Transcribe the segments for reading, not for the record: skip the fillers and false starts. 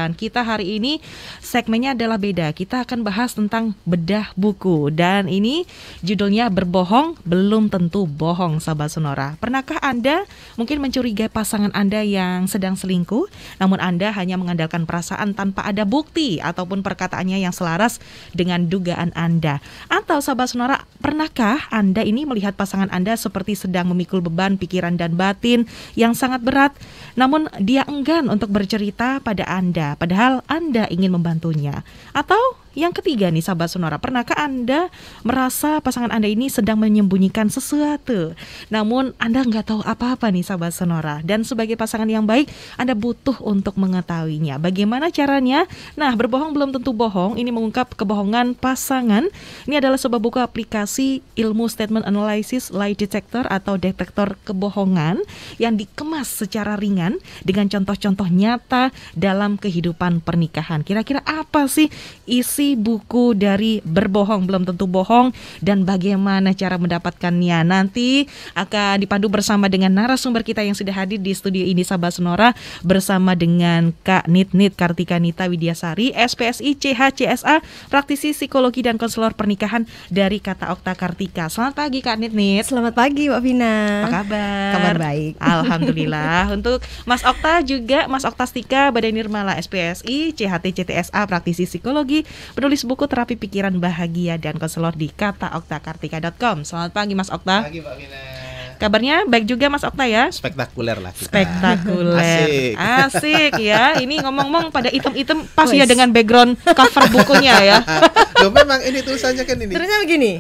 Dan kita hari ini segmennya adalah beda. Kita akan bahas tentang bedah buku. Dan ini judulnya Berbohong Belum Tentu Bohong, Sahabat Sonora. Pernahkah Anda mungkin mencurigai pasangan Anda yang sedang selingkuh, namun Anda hanya mengandalkan perasaan tanpa ada bukti ataupun perkataannya yang selaras dengan dugaan Anda? Atau Sahabat Sonora, pernahkah Anda ini melihat pasangan Anda seperti sedang memikul beban pikiran dan batin yang sangat berat, namun dia enggan untuk bercerita pada Anda, padahal Anda ingin membantunya? Atau yang ketiga nih Sahabat Sonora, pernahkah Anda merasa pasangan Anda ini sedang menyembunyikan sesuatu, namun Anda nggak tahu apa-apa nih Sahabat Sonora? Dan sebagai pasangan yang baik, Anda butuh untuk mengetahuinya. Bagaimana caranya? Nah, Berbohong Belum Tentu Bohong ini mengungkap kebohongan pasangan. Ini adalah sebuah buku aplikasi ilmu statement analysis lie detector atau detektor kebohongan yang dikemas secara ringan dengan contoh-contoh nyata dalam kehidupan pernikahan. Kira-kira apa sih isi buku dari Berbohong Belum Tentu Bohong dan bagaimana cara mendapatkannya? Nanti akan dipandu bersama dengan narasumber kita yang sudah hadir di studio ini Sahabat Sonora, bersama dengan Kak Nit Kartika Nita Widyasari, SPSI CHCSA, praktisi psikologi dan konselor pernikahan dari Kata Okta Kartika. Selamat pagi Kak Nit. Selamat pagi Mbak Vina. Apa kabar? Kabar baik. Alhamdulillah. Untuk Mas Okta juga, Mas Oktastika Badai Nirmala, SPSI CHT-CTSA, praktisi psikologi, penulis buku Terapi Pikiran Bahagia dan konselor di kataoktakartika.com. Selamat pagi Mas Okta. Pagi Mbak Vina. Kabarnya baik juga Mas Okta ya? Spektakuler lah kita. Spektakuler. Asik ya. Ini ngomong-ngomong pada item-item pas ya dengan background cover bukunya ya. Loh, memang ini tulisannya kan ini. Terusnya begini.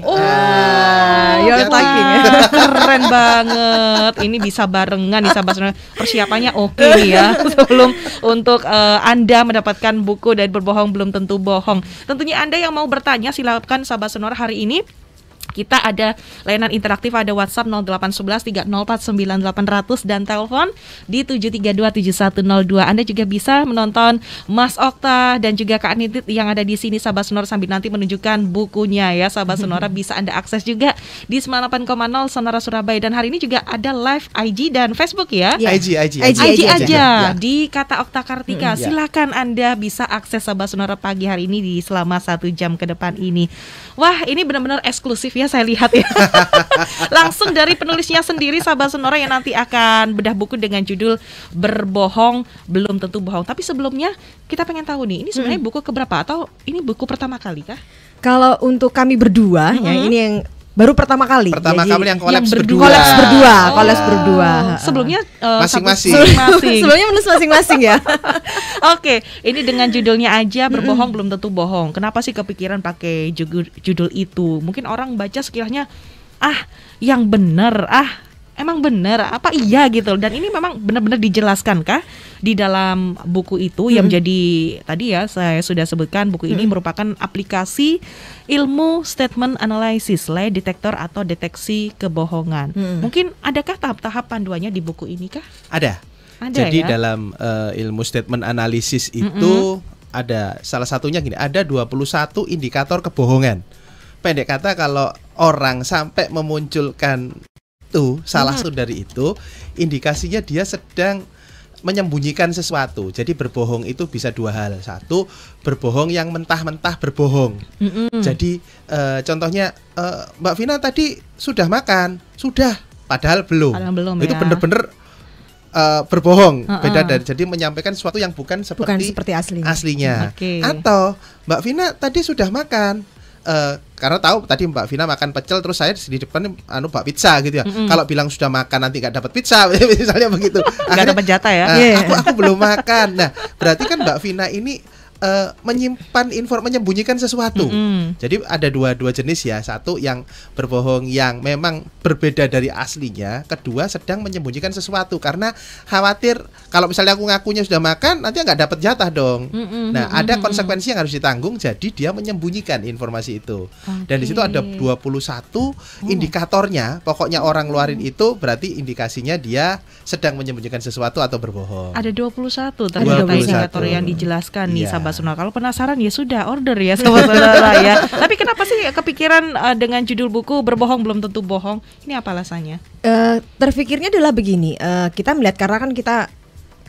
You're talking. Keren banget. Ini bisa barengan nih Sahabat Sonora. Persiapannya oke nih ya. Sebelum untuk Anda mendapatkan buku dari Berbohong Belum Tentu Bohong. Tentunya Anda yang mau bertanya silakan Sahabat Sonora. Hari ini kita ada layanan interaktif, ada WhatsApp 0811 304 9800 dan telepon di 7327102. Anda juga bisa menonton Mas Okta dan juga Kak Nit yang ada di sini Sahabat Sonora sambil nanti menunjukkan bukunya ya Sahabat Sonora. Bisa Anda akses juga di 98,0 Sonora Surabaya, dan hari ini juga ada live IG dan Facebook ya. IG aja di Kata Okta Kartika. Silakan Anda bisa akses Sahabat Sonora pagi hari ini di selama 1 jam ke depan ini. Wah, ini benar-benar eksklusif ya saya lihat ya. Langsung dari penulisnya sendiri Sahabat Sonora yang nanti akan bedah buku dengan judul Berbohong Belum Tentu Bohong. Tapi sebelumnya kita pengen tahu nih, ini sebenarnya buku keberapa atau ini buku pertama kali kah? Kalau untuk kami berdua ya, ini yang baru pertama kali. Pertama Jadi, kali yang kolaps berdua. Kolaps berdua. Sebelumnya masing-masing. Sebelumnya menulis masing-masing ya. Oke, ini dengan judulnya aja Berbohong Belum Tentu Bohong. Kenapa sih kepikiran pakai judul itu? Mungkin orang baca sekiranya yang benar, emang benar, apa iya gitu. Dan ini memang benar-benar dijelaskan kah di dalam buku itu yang menjadi tadi ya saya sudah sebutkan, buku ini merupakan aplikasi ilmu statement analysis lie detector atau deteksi kebohongan. Mungkin adakah tahap-tahap panduannya di buku ini kah? Ada Jadi ya? Dalam ilmu statement analisis itu ada salah satunya gini, ada 21 indikator kebohongan. Pendek kata, kalau orang sampai memunculkan salah satu dari itu, indikasinya dia sedang menyembunyikan sesuatu. Jadi berbohong itu bisa dua hal. Satu, berbohong yang mentah-mentah berbohong. Jadi contohnya Mbak Vina tadi sudah makan, sudah, padahal belum. Itu ya. Bener-bener berbohong. Beda dari, jadi menyampaikan sesuatu yang bukan seperti aslinya. Atau Mbak Vina tadi sudah makan, karena tahu tadi Mbak Vina makan pecel, terus saya di depan bak pizza gitu ya. Kalau bilang sudah makan nanti nggak dapat pizza misalnya begitu. Nggak dapat jatah ya. Aku belum makan. Nah, berarti kan Mbak Vina ini menyembunyikan sesuatu. Jadi ada dua jenis ya. Satu yang berbohong yang memang berbeda dari aslinya. Kedua sedang menyembunyikan sesuatu karena khawatir kalau misalnya aku ngakunya sudah makan nanti nggak dapat jatah dong. Nah, ada konsekuensi yang harus ditanggung. Jadi dia menyembunyikan informasi itu. Dan di situ ada 21 indikatornya. Pokoknya orang ngeluarin itu berarti indikasinya dia sedang menyembunyikan sesuatu atau berbohong. Ada 21 ternyata indikator yang dijelaskan nih Sahabat Sonora. Kalau penasaran ya sudah order ya Sahabat Sonora ya. Tapi kenapa sih kepikiran dengan judul buku Berbohong Belum Tentu Bohong? Ini apa alasannya? Terfikirnya adalah begini, kita melihat karena kan kita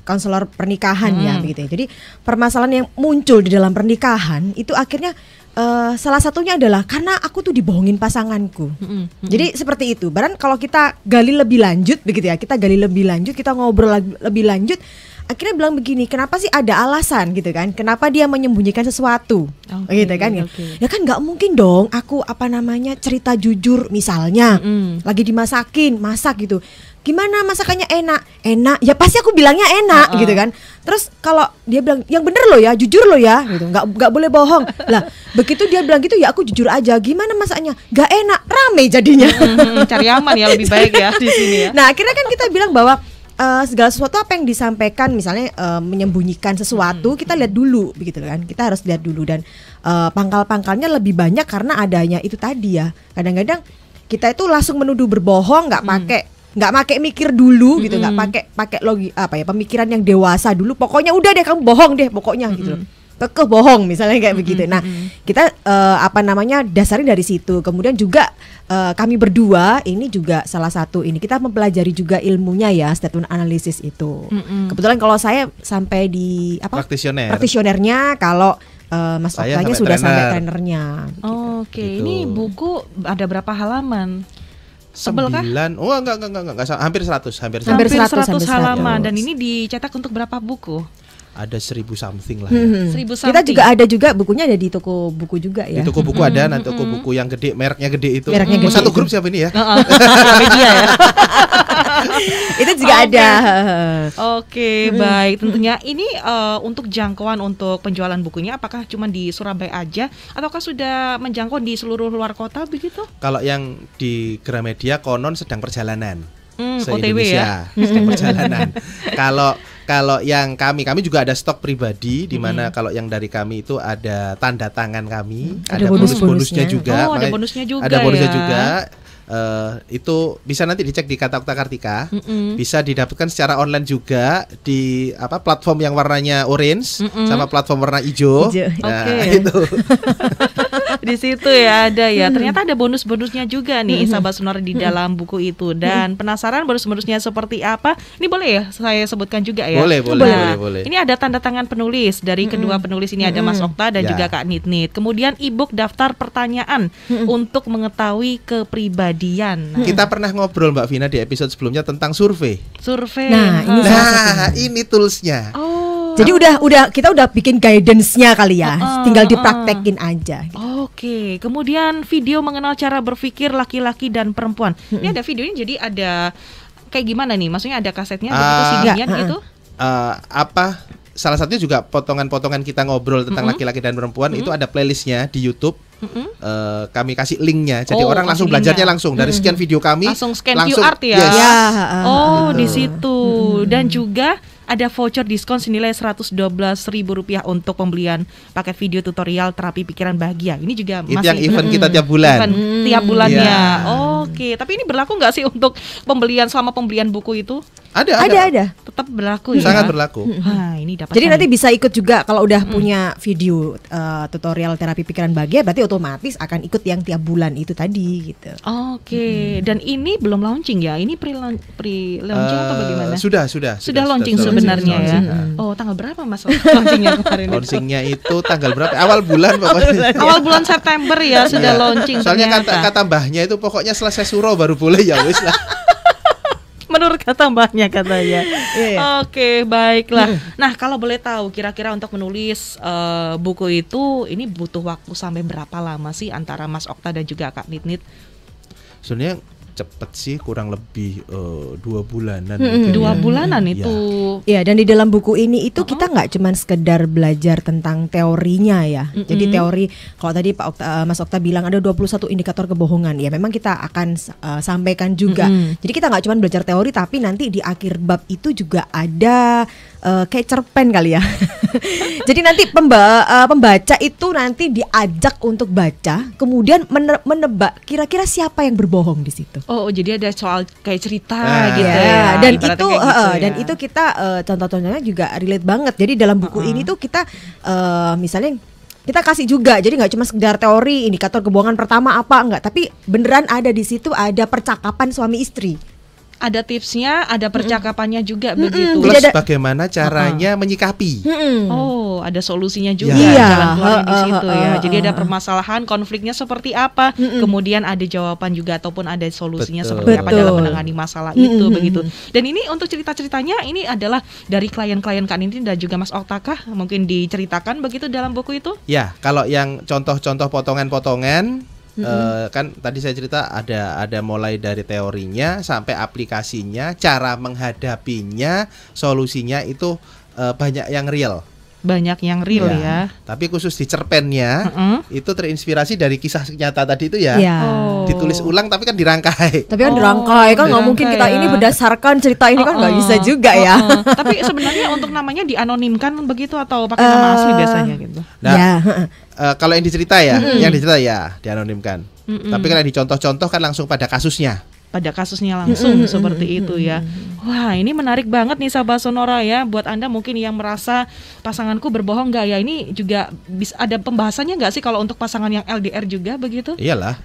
konselor pernikahan ya begitu ya. Jadi permasalahan yang muncul di dalam pernikahan itu akhirnya salah satunya adalah karena aku tuh dibohongin pasanganku. Jadi seperti itu. Bahkan kalau kita gali lebih lanjut begitu ya, kita ngobrol lebih lanjut, akhirnya bilang begini, kenapa sih ada alasan gitu kan? Kenapa dia menyembunyikan sesuatu? Gitu kan ya. Ya kan nggak mungkin dong aku cerita jujur misalnya lagi masak gitu. Gimana masakannya enak ya pasti aku bilangnya enak gitu kan. Terus kalau dia bilang yang bener lo ya, jujur lo ya gitu, nggak boleh bohong lah. Begitu dia bilang gitu ya aku jujur aja. Gimana masaknya nggak enak, rame jadinya. Cari aman ya, lebih baik ya di sini ya. Nah akhirnya kan kita bilang bahwa segala sesuatu apa yang disampaikan misalnya menyembunyikan sesuatu kita lihat dulu begitu kan, kita harus lihat dulu. Dan pangkal-pangkalnya lebih banyak karena adanya itu tadi ya, kadang-kadang kita itu langsung menuduh berbohong, nggak pakai mikir dulu gitu, nggak pakai pemikiran yang dewasa dulu. Pokoknya udah deh kamu bohong deh pokoknya gitu, kekeh bohong misalnya kayak begitu. Nah kita dasarin dari situ. Kemudian juga kami berdua ini juga salah satu ini kita mempelajari juga ilmunya ya, statement analysis itu. Kebetulan kalau saya sampai di praktisionernya, kalau Mas Oktanya sudah sampai trainernya. Oke, ini buku ada berapa halaman? 9, oh enggak, hampir 100 halaman. Dan ini dicetak untuk berapa buku? Ada 1000 something lah ya. 1000 something. Kita juga ada bukunya ada di toko buku juga ya. Di toko buku ada, nanti toko buku yang gede, mereknya gede itu. Satu grup siapa ini ya? Media ya. Itu juga ada. Oke, baik. Tentunya ini untuk jangkauan untuk penjualan bukunya apakah cuma di Surabaya aja ataukah sudah menjangkau di seluruh luar kota begitu? Kalau yang di Gramedia konon sedang perjalanan. OTW ya. Sedang perjalanan. Kalau yang kami juga ada stok pribadi di mana kalau yang dari kami itu ada tanda tangan kami, ada bonus-bonusnya juga. Ada bonusnya juga. Ada bonusnya juga. Itu bisa nanti dicek di Kata Okta Kartika. Bisa didapatkan secara online juga di platform yang warnanya orange sama platform warna hijau. Nah, itu. Di situ ya ada ya. Ternyata ada bonus-bonusnya juga nih sahabat Sonora di dalam buku itu. Dan penasaran bonus-bonusnya seperti apa? Ini boleh ya saya sebutkan juga ya. Boleh. Ini ada tanda tangan penulis dari kedua penulis ini, ada Mas Okta dan juga Kak Nit. Kemudian e-book daftar pertanyaan untuk mengetahui kepribadian. Kita pernah ngobrol Mbak Vina di episode sebelumnya tentang survei. Nah, ini toolsnya. Jadi kita udah bikin guidance-nya kali ya, tinggal dipraktekin aja. Oke, kemudian video mengenal cara berpikir laki-laki dan perempuan. Ini ada videonya, jadi ada kayak gimana nih? Maksudnya ada kasetnya, begitu CD-nya gitu? Salah satunya juga potongan-potongan kita ngobrol tentang laki-laki dan perempuan itu ada playlistnya di YouTube. Kami kasih linknya, jadi orang langsung belajarnya langsung dari sekian video kami. Langsung scan QR ya? Yes. Di situ. Dan juga ada voucher diskon senilai Rp112.000 untuk pembelian paket video tutorial terapi pikiran bahagia. Ini juga itu masih yang event kita tiap bulan. Tiap bulannya. Oke, tapi ini berlaku nggak sih untuk selama pembelian buku itu? Ada. Tetap berlaku ya. Sangat berlaku. Ini dapat. Jadi nanti bisa ikut juga kalau udah punya video tutorial terapi pikiran bahagia, berarti otomatis akan ikut yang tiap bulan itu tadi gitu. Oke. Dan ini belum launching ya? Ini pre-launching atau bagaimana? Sudah launching sebenarnya ya. Tanggal berapa Mas launchingnya kemarin? Launchingnya itu tanggal berapa? Awal bulan pokoknya. Awal bulan September ya sudah launching. Soalnya kata mbahnya itu pokoknya selesai suro baru boleh ya wis lah. Menurut kata mbahnya katanya. Oke, baiklah. Nah, kalau boleh tahu kira-kira untuk menulis buku itu ini butuh waktu sampai berapa lama sih antara Mas Okta dan juga Kak Nit? Sebenarnya cepet sih, kurang lebih 2 bulanan. 2 bulanan itu. Ya, dan di dalam buku ini itu kita nggak cuma sekedar belajar tentang teorinya ya. Jadi teori, kalau tadi Mas Okta bilang ada 21 indikator kebohongan, ya memang kita akan sampaikan juga. Jadi kita nggak cuma belajar teori, tapi nanti di akhir bab itu juga ada kayak cerpen kali ya. Jadi nanti pembaca itu nanti diajak untuk baca, kemudian menebak kira-kira siapa yang berbohong di situ. Oh, jadi ada soal kayak cerita gitu ya. Dan ibaratnya itu dan itu kita contoh-contohnya juga relate banget. Jadi dalam buku ini tuh kita misalnya kita kasih juga, jadi nggak cuma sekedar teori indikator kebohongan pertama apa enggak, tapi beneran ada di situ, ada percakapan suami istri. ada tipsnya, ada percakapannya juga begitu. Plus Jadi ada- bagaimana caranya menyikapi. Oh, ada solusinya juga Iya. jalan keluar di Heeh, situ ya. heeh, Jadi ada heeh. permasalahan, konfliknya seperti apa, kemudian ada jawaban juga ataupun ada solusinya Betul. seperti apa dalam Betul. menangani masalah itu begitu. Dan ini untuk cerita-ceritanya ini adalah dari klien-klien Kak Nini dan juga Mas Okta kah? Mungkin diceritakan begitu dalam buku itu? Ya, kalau yang contoh-contoh potongan-potongan kan tadi saya cerita ada mulai dari teorinya sampai aplikasinya, cara menghadapinya, solusinya itu banyak yang real. Banyak yang real ya. Tapi khusus di cerpennya itu terinspirasi dari kisah nyata tadi itu ya. Iya. Oh. Ditulis ulang tapi kan dirangkai. Tapi kan dirangkai kan nggak mungkin kita dirangkai ini ya. berdasarkan cerita ini kan nggak bisa juga ya. Tapi sebenarnya untuk namanya dianonimkan begitu atau pakai nama asli biasanya gitu? Nah, Ya. kalau yang dicerita yang dicerita ya dianonimkan. Tapi kalau yang dicontoh-contoh kan langsung pada kasusnya. Pada kasusnya langsung seperti itu ya. Wah, ini menarik banget nih sahabat Sonora ya. Buat Anda mungkin yang merasa pasanganku berbohong nggak ya, ini juga bisa ada pembahasannya nggak sih kalau untuk pasangan yang LDR juga begitu? Iyalah.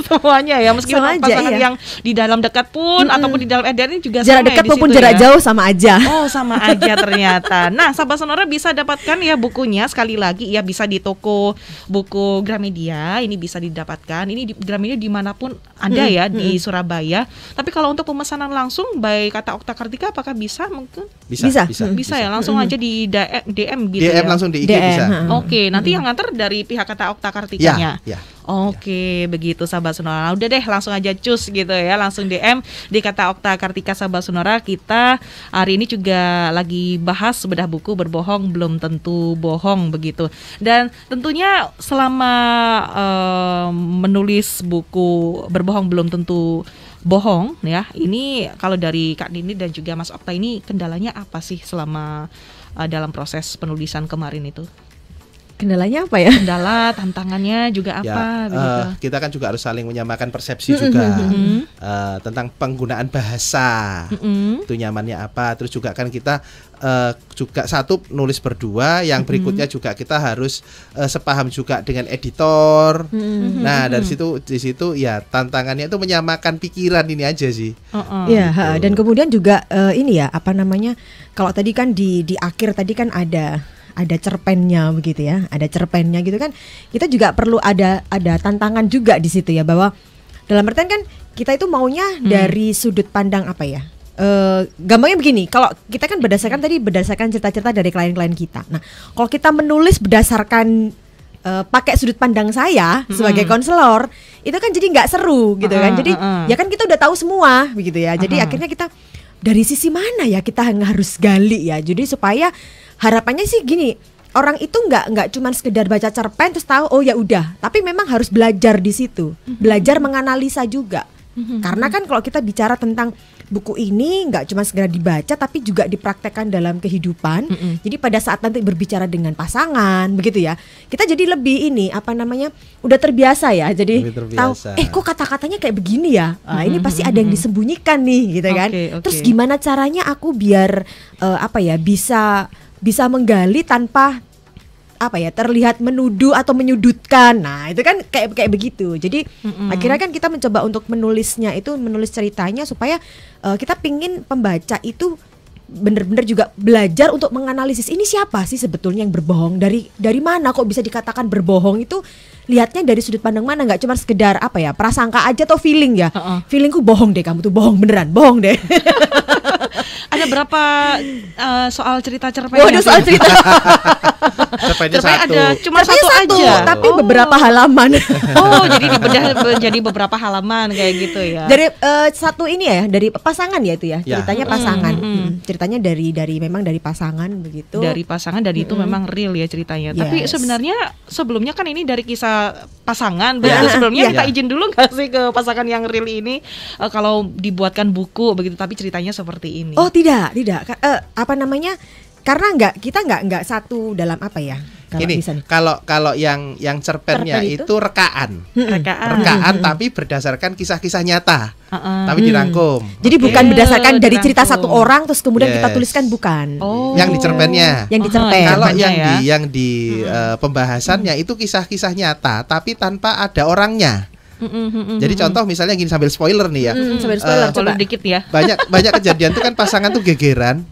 Semuanya ya, meskipun Sama aja, pasangan iya. yang di dalam dekat pun ataupun di dalam LDR ini juga Jarak sama dekat ya di maupun situ jarak ya. jauh sama aja. Oh, sama aja ternyata. Nah, sahabat Sonora bisa dapatkan ya bukunya sekali lagi ya, bisa di toko buku Gramedia. Ini bisa didapatkan. Ini di Gramedia dimanapun Anda ya di Surabaya. Tapi kalau untuk pemesanan langsung by Kata Okta Kartika apakah bisa mungkin? Bisa. Bisa ya, langsung aja di DM gitu DM ya. langsung di IG DM, bisa. Oke, nanti yang nganter dari pihak Kata Okta Kartikanya. Ya. Oke, begitu sahabat Sonora. Nah, udah deh langsung aja cus gitu ya, langsung DM di Kata Okta Kartika sahabat Sonora. Kita hari ini juga lagi bahas bedah buku Berbohong Belum Tentu Bohong begitu. Dan tentunya selama menulis buku Berbohong Belum Tentu Bohong ya, ini kalau dari Kak Nini dan juga Mas Okta ini kendalanya apa sih selama dalam proses penulisan kemarin itu? Kendalanya apa ya? Kendala, tantangannya juga apa begitu? Kita kan juga harus saling menyamakan persepsi juga tentang penggunaan bahasa. Itu nyamannya apa? Terus juga kan kita juga satu nulis berdua, yang berikutnya juga kita harus sepaham juga dengan editor. Nah, di situ ya tantangannya itu menyamakan pikiran ini aja sih. Iya, dan kemudian juga ini ya, apa namanya? Kalau tadi kan di akhir tadi kan ada cerpennya begitu ya, ada cerpennya gitu kan. Kita juga perlu ada tantangan juga di situ ya, bahwa dalam artian kan kita itu maunya dari sudut pandang apa ya? Gampangnya begini, kalau kita kan berdasarkan cerita-cerita dari klien-klien kita. Nah, kalau kita menulis berdasarkan pakai sudut pandang saya sebagai konselor, itu kan jadi nggak seru gitu kan. Jadi ya kan kita udah tahu semua begitu ya. Jadi akhirnya kita dari sisi mana ya kita harus gali ya. Jadi supaya harapannya sih gini, orang itu nggak cuma sekedar baca cerpen terus tahu oh ya udah, tapi memang harus belajar di situ, belajar menganalisa juga. Karena kan kalau kita bicara tentang buku ini nggak cuma sekedar dibaca tapi juga dipraktekkan dalam kehidupan. Jadi pada saat nanti berbicara dengan pasangan begitu ya, kita jadi lebih ini apa namanya, udah terbiasa ya. Jadi tahu kok kata-katanya kayak begini ya. Ini pasti ada yang disembunyikan nih gitu kan. Terus gimana caranya aku biar bisa menggali tanpa terlihat menuduh atau menyudutkan. Nah, itu kan kayak begitu. Jadi akhirnya kan kita mencoba untuk menulis ceritanya supaya kita pingin pembaca itu benar-benar juga belajar untuk menganalisis ini siapa sih sebetulnya yang berbohong, dari mana kok bisa dikatakan berbohong, itu lihatnya dari sudut pandang mana, nggak cuma sekedar prasangka aja atau feeling ya. Feelingku bohong deh, kamu tuh bohong beneran, bohong deh. Ada berapa soal cerita cerpen? Waduh, soal cerita. Cerpennya satu. Ada cuma satu aja, tapi beberapa halaman. Oh, jadi dibedah jadi beberapa halaman kayak gitu ya. Dari satu ini ya, dari pasangan ya itu ya, ceritanya pasangan. Ceritanya memang dari pasangan begitu. Dari pasangan, dan itu memang real ya ceritanya. Tapi sebenarnya sebelumnya kan ini dari kisah pasangan. Begitu sebelumnya kita izin dulu nggak sih ke pasangan yang real ini kalau dibuatkan buku begitu, tapi ceritanya seperti ini. Oh tidak. Karena kita nggak satu dalam apa ya? Kalau yang cerpennya itu rekaan, tapi berdasarkan kisah-kisah nyata, tapi dirangkum. Jadi bukan berdasarkan dari cerita satu orang terus kemudian kita tuliskan, bukan. Yang di cerpennya. Yang di cerpen. Kalau yang di pembahasannya itu kisah-kisah nyata, tapi tanpa ada orangnya. Jadi contoh misalnya gini sambil spoiler nih ya. Sambil spoiler coba. Dikit ya. Banyak kejadian tuh kan pasangan tuh gegeran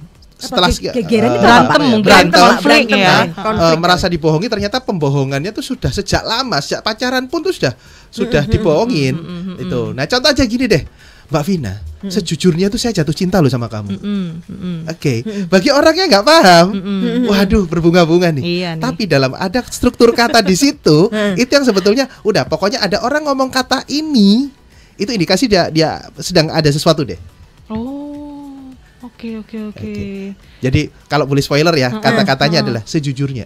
setelah gegeran itu berantem mungkin, berantem, konflik ya. merasa dibohongi, ternyata pembohongannya tuh sudah sejak lama, sejak pacaran pun tuh sudah dibohongin itu. Nah contoh aja gini deh, Mbak Vina, sejujurnya tuh saya jatuh cinta loh sama kamu. Oke. Bagi orangnya nggak paham, waduh berbunga-bunga nih. Iya nih. Tapi dalam ada struktur kata di situ, itu yang sebetulnya udah pokoknya ada orang ngomong kata ini, itu indikasi dia sedang ada sesuatu deh. Oke. Jadi kalau boleh spoiler ya, kata-katanya adalah sejujurnya.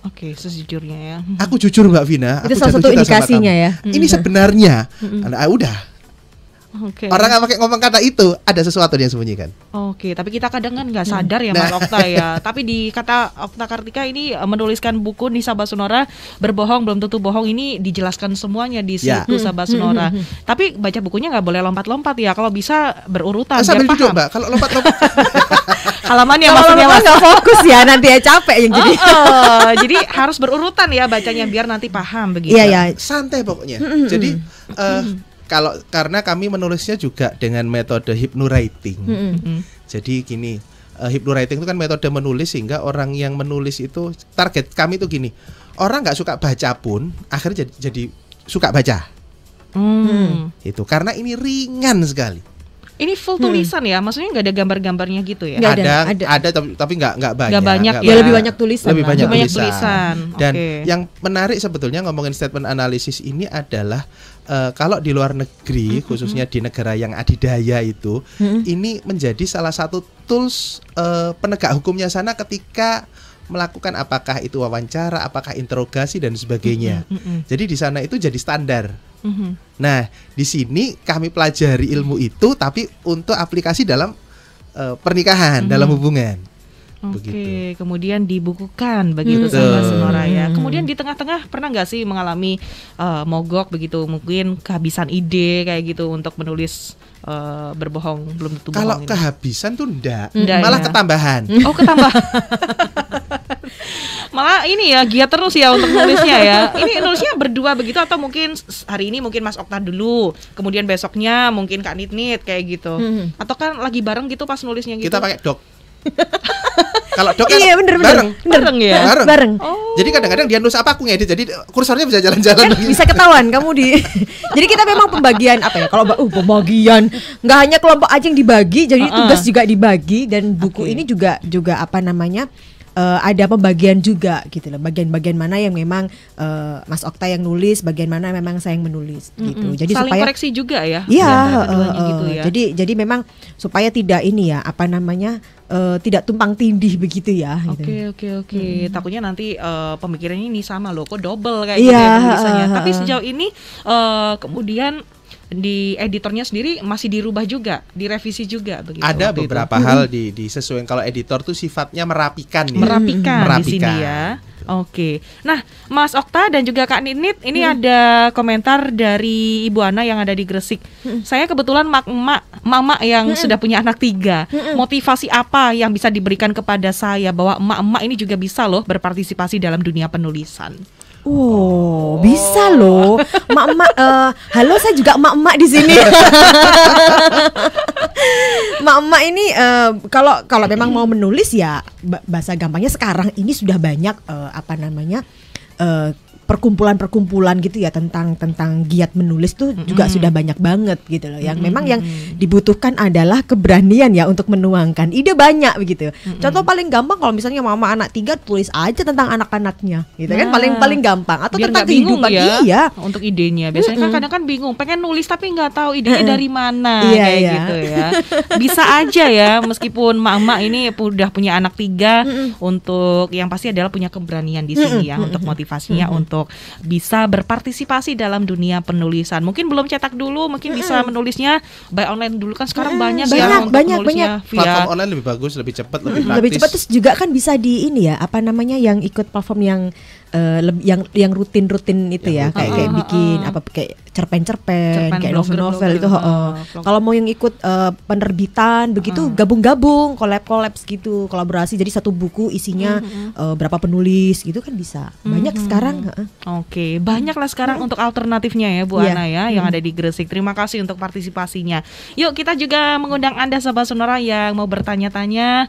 Oke, sejujurnya ya. Aku jujur Mbak Vina, Itu aku salah jatuh satu cinta sama indikasinya kamu. ya. Ini sebenarnya, udah. Oke. Orang yang pakai ngomong kata itu ada sesuatu yang sembunyikan. Oke, tapi kita kadang kan nggak sadar ya Mas Okta ya. Tapi di kata Okta Kartika ini menuliskan buku nih Sahabat Sonora, berbohong belum tentu bohong, ini dijelaskan semuanya di situ Sahabat Sonora. Tapi baca bukunya nggak boleh lompat-lompat ya. Kalau bisa berurutan Sambil biar duduk paham. Mbak, kalau lompat-lompat Halamannya Kalau maksudnya Mas. nggak fokus ya nanti ya capek yang jadi. Jadi harus berurutan ya bacanya biar nanti paham begitu. Iya. santai pokoknya. Jadi karena kami menulisnya juga dengan metode hypnowriting. Jadi gini, hypnowriting itu kan metode menulis sehingga orang yang menulis itu target kami itu gini. Orang nggak suka baca pun akhirnya jadi suka baca. Itu karena ini ringan sekali. Ini full tulisan ya, maksudnya nggak ada gambar-gambarnya gitu ya? Nggak Ada tapi nggak banyak. Nggak banyak nggak ya. Lebih banyak tulisan. Lebih lah. banyak Banyak tulisan. Dan Oke. yang menarik sebetulnya ngomongin statement analisis ini adalah kalau di luar negeri, khususnya di negara yang adidaya itu, ini menjadi salah satu tools penegak hukumnya sana ketika melakukan apakah itu wawancara, apakah interogasi dan sebagainya. Jadi di sana itu jadi standar. Nah, di sini kami pelajari ilmu itu, tapi untuk aplikasi dalam pernikahan, dalam hubungan. Oke, kemudian dibukukan begitu Sahabat Sonora ya. Kemudian di tengah-tengah pernah nggak sih mengalami mogok begitu, mungkin kehabisan ide kayak gitu untuk menulis berbohong belum tentu Kalau bohong ini? kehabisan tuh enggak, Enggak malah ya. ketambahan. Oh ketambah. Malah ini ya giat terus ya untuk nulisnya ya. Ini nulisnya berdua begitu atau mungkin hari ini mungkin Mas Okta dulu, kemudian besoknya mungkin Kak Nit Kayak gitu. Atau kan lagi bareng gitu pas nulisnya gitu. Kita pakai doc. Kalau doc kan Iya bener. bareng ya. Bareng. Oh. Jadi kadang-kadang dia nulis apa aku ngedit, jadi kursornya bisa jalan-jalan. Kan bisa ketahuan kamu di. Jadi kita memang pembagian apa ya? Kalau pembagian nggak hanya kelompok aja yang dibagi, jadi tugas juga dibagi dan buku ini juga apa namanya? Ada pembagian juga gitu loh, bagian-bagian mana yang memang Mas Okta yang nulis, bagian mana memang saya yang menulis gitu. Jadi saling supaya koreksi juga ya. iya, antara keduanya gitu ya. jadi memang supaya tidak ini ya apa namanya tidak tumpang tindih begitu ya. Gitu. Oke. Takutnya nanti pemikirannya ini sama loh, kok double kayak Iya, gitu ya tulisannya. Tapi sejauh ini kemudian di editornya sendiri masih dirubah juga, direvisi juga begitu. Ada waktu beberapa itu. hal disesuaikan. Kalau editor tuh sifatnya merapikan ya. Merapikan di sini ya. Oke. Nah, Mas Okta dan juga Kak Nit, ini ada komentar dari Ibu Ana yang ada di Gresik. Saya kebetulan mama yang sudah punya anak 3. Motivasi apa yang bisa diberikan kepada saya bahwa emak-emak ini juga bisa loh berpartisipasi dalam dunia penulisan? Oh, bisa loh. Mak-mak, halo saya juga mak-mak di sini. Mak-mak ini kalau memang mau menulis ya bahasa gampangnya sekarang ini sudah banyak apa namanya perkumpulan-perkumpulan gitu ya tentang giat menulis tuh juga sudah banyak banget gitu loh. Yang memang yang dibutuhkan adalah keberanian ya untuk menuangkan ide banyak begitu. Contoh paling gampang kalau misalnya mama anak 3 tulis aja tentang anak-anaknya gitu kan paling gampang atau biar tentang nggak bingung kehidupan ya iya. untuk idenya. Biasanya kan kadang kan bingung, pengen nulis tapi nggak tahu idenya dari mana Iya, kayak iya. gitu ya. Bisa aja ya meskipun mak-mak ini udah punya anak 3 untuk yang pasti adalah punya keberanian di sini ya untuk motivasinya untuk bisa berpartisipasi dalam dunia penulisan. Mungkin belum cetak dulu, mungkin bisa menulisnya by online dulu kan sekarang banyak ya untuk menulisnya via Platform online lebih bagus, lebih cepat, lebih praktis. Lebih cepat terus juga kan bisa di ini ya apa namanya yang ikut platform yang yang rutin itu ya kayak bikin apa kayak cerpen kayak novel itu kalau mau yang ikut penerbitan begitu gabung collab gitu kolaborasi jadi satu buku isinya berapa penulis gitu kan bisa banyak sekarang Oke, banyaklah sekarang untuk alternatifnya ya Bu Iya. Ana ya yang ada di Gresik. Terima kasih untuk partisipasinya. Yuk kita juga mengundang Anda Sahabat Sonora yang mau bertanya-tanya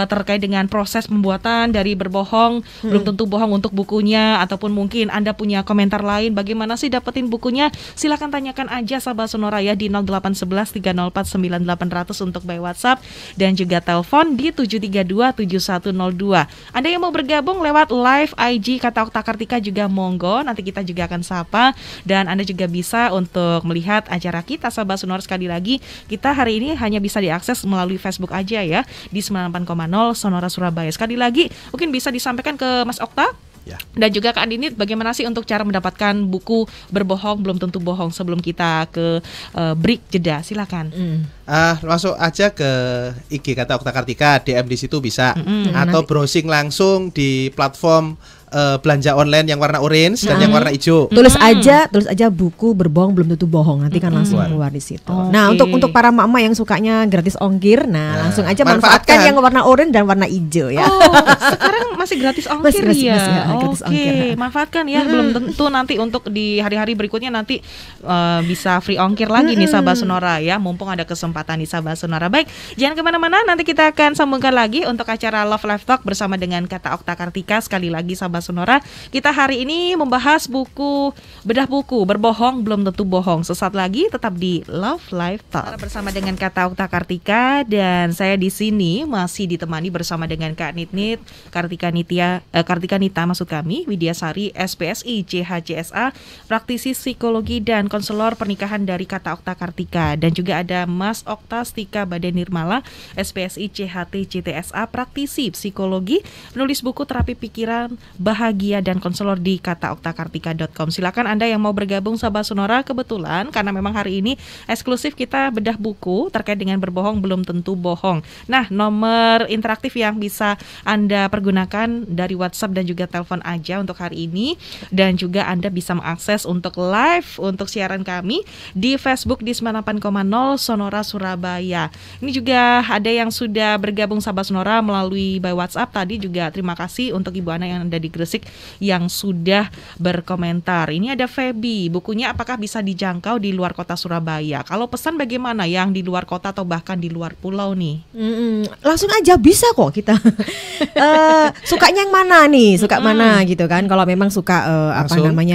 terkait dengan proses pembuatan dari berbohong, belum tentu bohong untuk bukunya, ataupun mungkin Anda punya komentar lain bagaimana sih dapetin bukunya. Silakan tanyakan aja Sahabat Sonora ya di 0811 304 9800 untuk by WhatsApp dan juga telepon di 732 7102. Anda yang mau bergabung lewat live IG Kata Okta Kartika juga monggo, nanti kita juga akan sapa. Dan Anda juga bisa untuk melihat acara kita Sahabat Sonora. Sekali lagi, kita hari ini hanya bisa diakses melalui Facebook aja ya, di 98,0 Sonora Surabaya. Sekali lagi, mungkin bisa disampaikan ke Mas Okta Ya. dan juga Kak Dinit, bagaimana sih untuk cara mendapatkan buku Berbohong Belum Tentu Bohong sebelum kita ke break jeda. Silakan. Masuk aja ke IG Kata Okta Kartika, DM di situ bisa, atau browsing langsung di platform belanja online yang warna orange dan yang warna hijau. Tulis aja buku Berbohong Belum Tentu Bohong, nanti kan langsung keluar di situ. Oke. Nah, untuk para mama yang sukanya gratis ongkir, langsung aja manfaatkan yang warna oranye dan warna hijau ya. Oh, sekarang masih gratis ongkir Masih, ya. gratis Oke, ongkir. manfaatkan ya. Belum tentu nanti untuk di hari-hari berikutnya nanti bisa free ongkir lagi nih Sahabat Sonora ya. Mumpung ada kesempatan di Sahabat Sonora. Baik, jangan kemana-mana. Nanti kita akan sambungkan lagi untuk acara Love Live Talk bersama dengan Kata Okta Kartika. Sekali lagi Sahabat Sonora, kita hari ini membahas bedah buku Berbohong Belum Tentu Bohong. Sesaat lagi tetap di Love Live Talk bersama dengan Kata Okta Kartika, dan saya di sini masih ditemani bersama dengan Kak Nitnit, Kartika Nita maksud kami, Widyasari SPSI CHCSA, praktisi psikologi dan konselor pernikahan dari Kata Okta Kartika, dan juga ada Mas Okta Stika Baden Nirmala SPSI CHT CTSA, praktisi psikologi, penulis buku Terapi Pikiran Bahagia dan konselor di kataoktakartika.com. Silakan Anda yang mau bergabung Sahabat Sonora. Kebetulan karena memang hari ini eksklusif kita bedah buku terkait dengan Berbohong Belum Tentu Bohong. Nah, nomor interaktif yang bisa Anda pergunakan dari WhatsApp dan juga telepon aja untuk hari ini, dan juga Anda bisa mengakses untuk live untuk siaran kami di Facebook di 98,0 Sonora Surabaya. Ini juga ada yang sudah bergabung Sahabat Sonora melalui by WhatsApp. Tadi juga terima kasih untuk Ibu Ana yang ada di Gresik yang sudah berkomentar. Ini ada Feby, bukunya apakah bisa dijangkau di luar kota Surabaya? Kalau pesan bagaimana yang di luar kota atau bahkan di luar pulau nih? Langsung aja bisa kok kita. Sukanya yang mana nih? Suka mana gitu kan? Kalau memang suka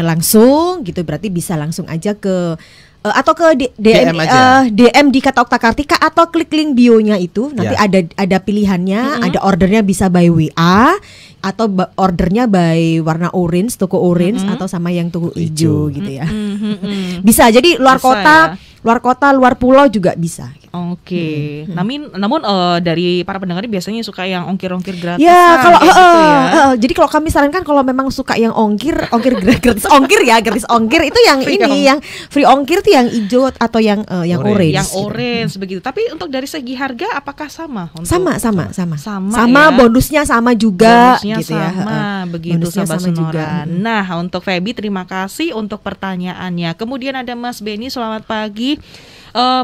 langsung gitu, berarti bisa langsung aja ke atau ke DM aja. DM di Kata Okta Kartika, atau klik link bio-nya itu. Nanti ada pilihannya, ada ordernya bisa by WA atau ordernya by warna orange, toko orange, atau sama yang toko hijau gitu ya. Bisa, jadi luar Bisa kota, ya. luar pulau juga bisa. Oke. Namun dari para pendengar biasanya suka yang ongkir-ongkir gratis. Ya, kalau gitu ya. jadi kalau kami sarankan, kalau memang suka yang ongkir gratis ongkir itu yang yang free ongkir tuh yang hijau atau yang orange. Yang orange begitu. Tapi untuk dari segi harga apakah sama? Sama, ya? bonusnya sama juga. Bonusnya gitu sama, ya. begitu Bonusnya Sahabat sama Sonora. juga. Nah, untuk Feby terima kasih untuk pertanyaannya. Kemudian ada Mas Beni, selamat pagi.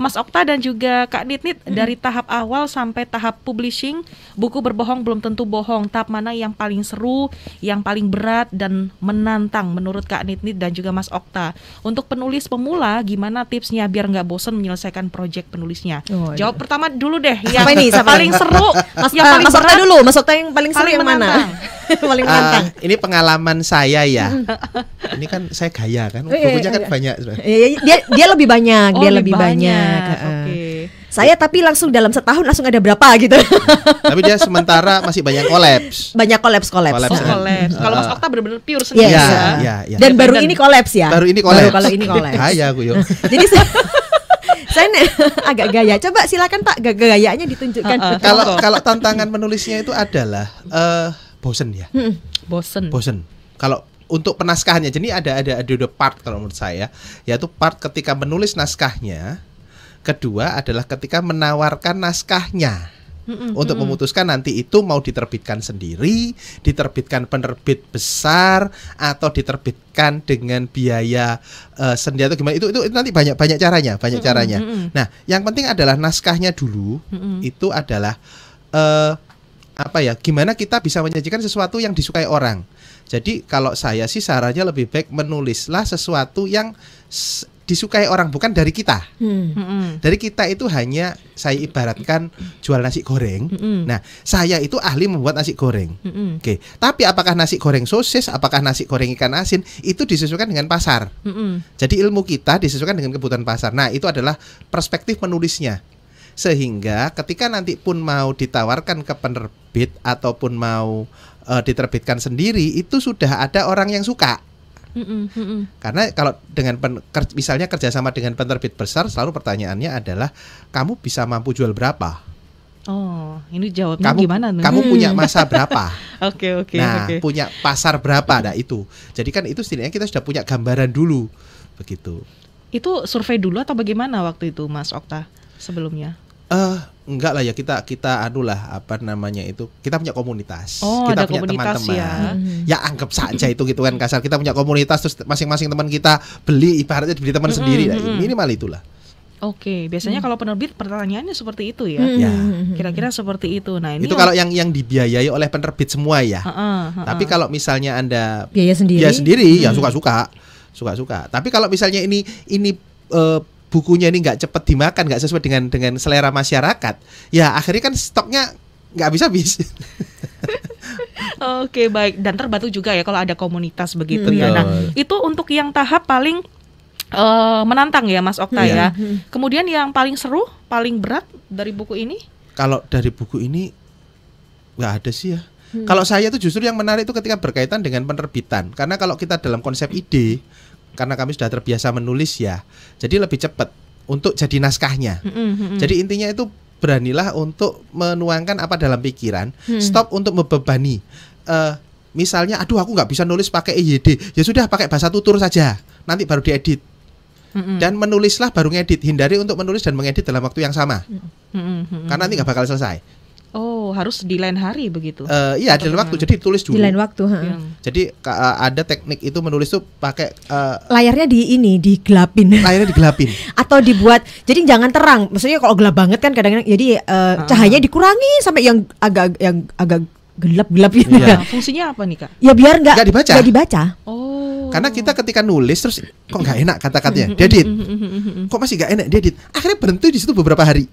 Mas Okta dan juga Kak Nitnit, dari tahap awal sampai tahap publishing buku Berbohong Belum Tentu Bohong, tahap mana yang paling seru, yang paling berat dan menantang menurut Kak Nitnit dan juga Mas Okta? Untuk penulis pemula, gimana tipsnya biar nggak bosan menyelesaikan proyek penulisnya? Jawab pertama dulu deh, yang paling seru, yang paling Mas Okta berat dulu, Mas Okta yang paling seru yang mana? Paling menantang. Ini pengalaman saya ya. Ini kan saya gaya kan, bukunya kan banyak. Dia lebih banyak, banyak. Oke. Saya tapi langsung dalam setahun langsung ada berapa gitu. Tapi dia sementara masih banyak kolaps. Banyak kolaps. Kalau Mas Okta benar-benar pure sendiri. Iya. Dan baru ini kolaps ya. Baru kolaps. Kalau ini kolaps. Gaya aku yo. Jadi saya agak gaya. Coba silakan Pak, gayanya ditunjukkan. Kalau tantangan menulisnya itu adalah bosen ya. Bosen. Kalau untuk penaskahannya, jadi ada dua part kalau menurut saya, yaitu part ketika menulis naskahnya, kedua adalah ketika menawarkan naskahnya. Untuk memutuskan nanti itu mau diterbitkan sendiri, diterbitkan penerbit besar, atau diterbitkan dengan biaya sendiri atau gimana, itu nanti banyak caranya. Nah, yang penting adalah naskahnya dulu. Itu adalah gimana kita bisa menyajikan sesuatu yang disukai orang. Jadi kalau saya sih sarannya lebih baik menulislah sesuatu yang disukai orang, bukan dari kita. Dari kita itu hanya saya ibaratkan jual nasi goreng. Nah, saya itu ahli membuat nasi goreng. Oke, tapi apakah nasi goreng sosis, apakah nasi goreng ikan asin itu disesuaikan dengan pasar. Jadi ilmu kita disesuaikan dengan kebutuhan pasar. Nah, itu adalah perspektif menulisnya. Sehingga ketika nanti pun mau ditawarkan ke penerbit ataupun mau diterbitkan sendiri, itu sudah ada orang yang suka. Karena kalau dengan misalnya kerjasama dengan penerbit besar, selalu pertanyaannya adalah kamu bisa mampu jual berapa? Oh, ini jawabnya gimana nih? Kamu punya masa berapa? Oke. Nah, punya pasar berapa? Nah itu. Jadi kan itu setidaknya kita sudah punya gambaran dulu, begitu. Itu survei dulu atau bagaimana waktu itu, Mas Okta, sebelumnya? Enggak lah ya, kita anulah apa namanya itu, kita punya komunitas, kita kita punya komunitas teman-teman ya anggap saja itu gitu kan kasar, kita punya komunitas terus masing-masing teman kita beli, ibaratnya beli teman sendiri, minimal itulah. Oke, biasanya kalau penerbit pertanyaannya seperti itu ya. Ya. Kira-kira seperti itu. Nah, ini itu kalau yang dibiayai oleh penerbit semua ya. Tapi kalau misalnya Anda biaya sendiri ya suka-suka. Tapi kalau misalnya ini bukunya ini nggak cepat dimakan, nggak sesuai dengan selera masyarakat, ya akhirnya kan stoknya nggak habis-habis. Oke, baik. Dan terbantu juga ya kalau ada komunitas begitu ya. Betul. Nah, itu untuk yang tahap paling menantang ya, Mas Okta ya. Kemudian yang paling seru, paling berat dari buku ini? Kalau dari buku ini nggak ada sih ya. Kalau saya tuh justru yang menarik itu ketika berkaitan dengan penerbitan. Karena kalau kita dalam konsep ide, karena kami sudah terbiasa menulis ya, jadi lebih cepat untuk jadi naskahnya. Jadi intinya itu beranilah untuk menuangkan apa dalam pikiran, stop untuk membebani. Misalnya, aduh aku nggak bisa nulis pakai EYD, ya sudah pakai bahasa tutur saja, nanti baru diedit. Dan menulislah baru ngedit, hindari untuk menulis dan mengedit dalam waktu yang sama, karena nanti nggak bakal selesai. Oh, harus di lain hari begitu? Iya, dalam waktu. Jadi tulis dulu. Di lain waktu. Jadi ada teknik itu menulis tuh pakai layarnya digelapin. Layarnya digelapin. Atau dibuat. Jadi jangan terang. Maksudnya kalau gelap banget kan kadang-kadang. Jadi cahayanya dikurangi sampai yang agak gelap-gelap gitu. Iya. Fungsinya apa nih, Kak? Ya biar nggak dibaca. Oh. Karena kita ketika nulis terus kok nggak enak kata-katanya, diedit. Kok masih nggak enak diedit? Akhirnya berhenti di situ beberapa hari.